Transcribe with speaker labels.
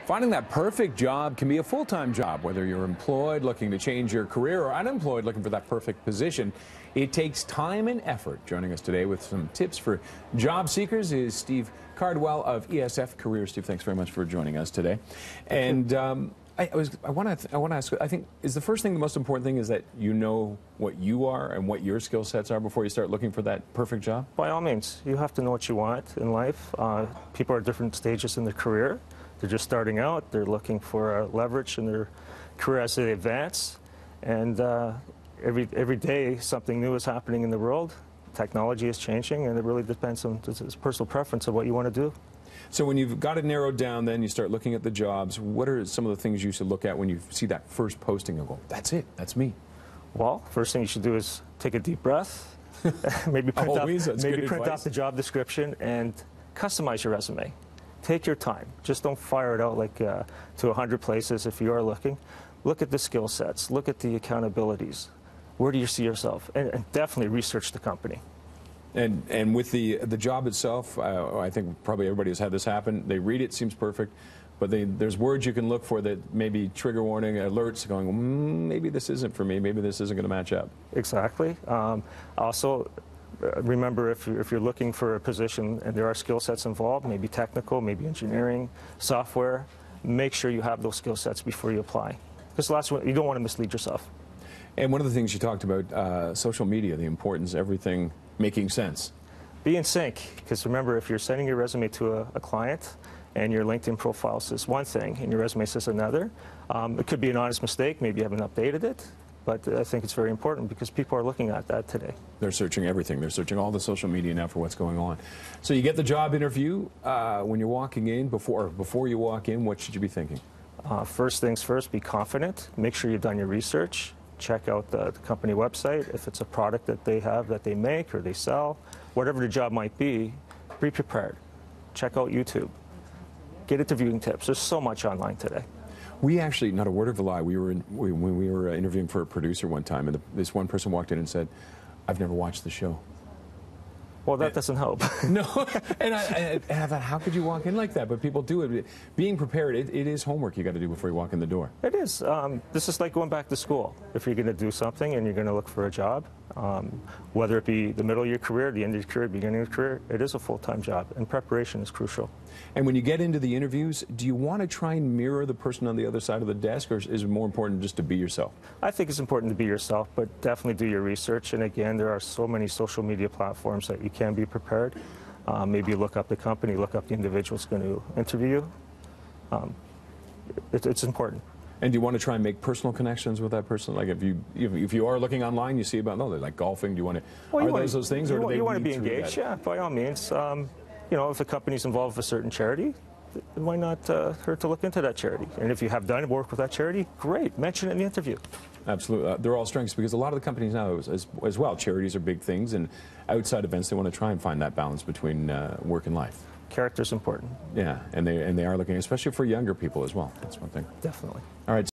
Speaker 1: Finding that perfect job can be a full-time job, whether you're employed looking to change your career or unemployed looking for that perfect position. It takes time and effort. Joining us today with some tips for job seekers is Steve Cardwell of ESF Careers. Steve, thanks very much for joining us today. And I want to ask, I think, is the first thing, the most important thing is that you know what you are and what your skill sets are before you start looking for that perfect job? By
Speaker 2: all means. You have to know what you want in life. People are at different stages in their career. They're just starting out. They're looking for leverage in their career as they advance. And every day something new is happening in the world. Technology is changing, and it really depends on personal preference of what you want to do.
Speaker 1: So when you've got it narrowed down, then you start looking at the jobs. What are some of the things you should look at when you see that first posting and go, that's it, that's me?
Speaker 2: Well, first thing you should do is take a deep breath, maybe print out the job description and customize your resume. Take your time. Just don't fire it out like to 100 places if you are looking. Look at the skill sets. Look at the accountabilities. Where do you see yourself? And definitely research the company.
Speaker 1: And with the job itself, I think probably everybody has had this happen. They read it, seems perfect, but there's words you can look for that maybe trigger warning, alerts going, maybe this isn't for me, maybe this isn't going to match up.
Speaker 2: Exactly. Also, remember, if you're looking for a position and there are skill sets involved, maybe technical, maybe engineering, software, make sure you have those skill sets before you apply. Because the last one, you don't want to mislead yourself.
Speaker 1: And one of the things you talked about, social media, the importance of everything making sense.
Speaker 2: Be in sync, because remember, if you're sending your resume to a client and your LinkedIn profile says one thing and your resume says another, it could be an honest mistake, maybe you haven't updated it, but I think it's very important because people are looking at that today.
Speaker 1: They're searching everything. They're searching all the social media now for what's going on. So you get the job interview. When you're walking in, before you walk in, what should you be thinking?
Speaker 2: First things first, be confident. Make sure you've done your research. Check out the company website. If it's a product that they have, that they make or they sell, whatever the job might be prepared. Check out YouTube. Get interviewing tips. There's so much online today.
Speaker 1: We actually, not a word of a lie, when we were interviewing for a producer one time, and this one person walked in and said, I've never watched the show.
Speaker 2: Well, that doesn't help.
Speaker 1: No, and I thought, how could you walk in like that? But people do it. Being prepared, it is homework you got to do before you walk in the door.
Speaker 2: It is. This is like going back to school. If you're going to do something and you're going to look for a job, whether it be the middle of your career, the end of your career, beginning of your career, it is a full-time job, and preparation is crucial.
Speaker 1: And when you get into the interviews, do you want to try and mirror the person on the other side of the desk, or is it more important just to be yourself?
Speaker 2: I think it's important to be yourself, but definitely do your research. And again, there are so many social media platforms that you can be prepared. Maybe look up the company, look up the individual who's going to interview you. It's important.
Speaker 1: And do you want to try and make personal connections with that person? Like if you are looking online, you see about, no, they like golfing. Do you want to?
Speaker 2: Well,
Speaker 1: are those things, or do they?
Speaker 2: You want to be engaged? Yeah, by all means. You know, if a company's involved with a certain charity, why not hurt to look into that charity? And if you have done work with that charity, great. Mention it in the interview.
Speaker 1: Absolutely. They're all strengths, because a lot of the companies now as well, charities are big things, and outside events, they want to try and find that balance between work and life.
Speaker 2: Character's important.
Speaker 1: Yeah, and they are looking, especially for younger people as well. That's one thing.
Speaker 2: Definitely.
Speaker 1: All right.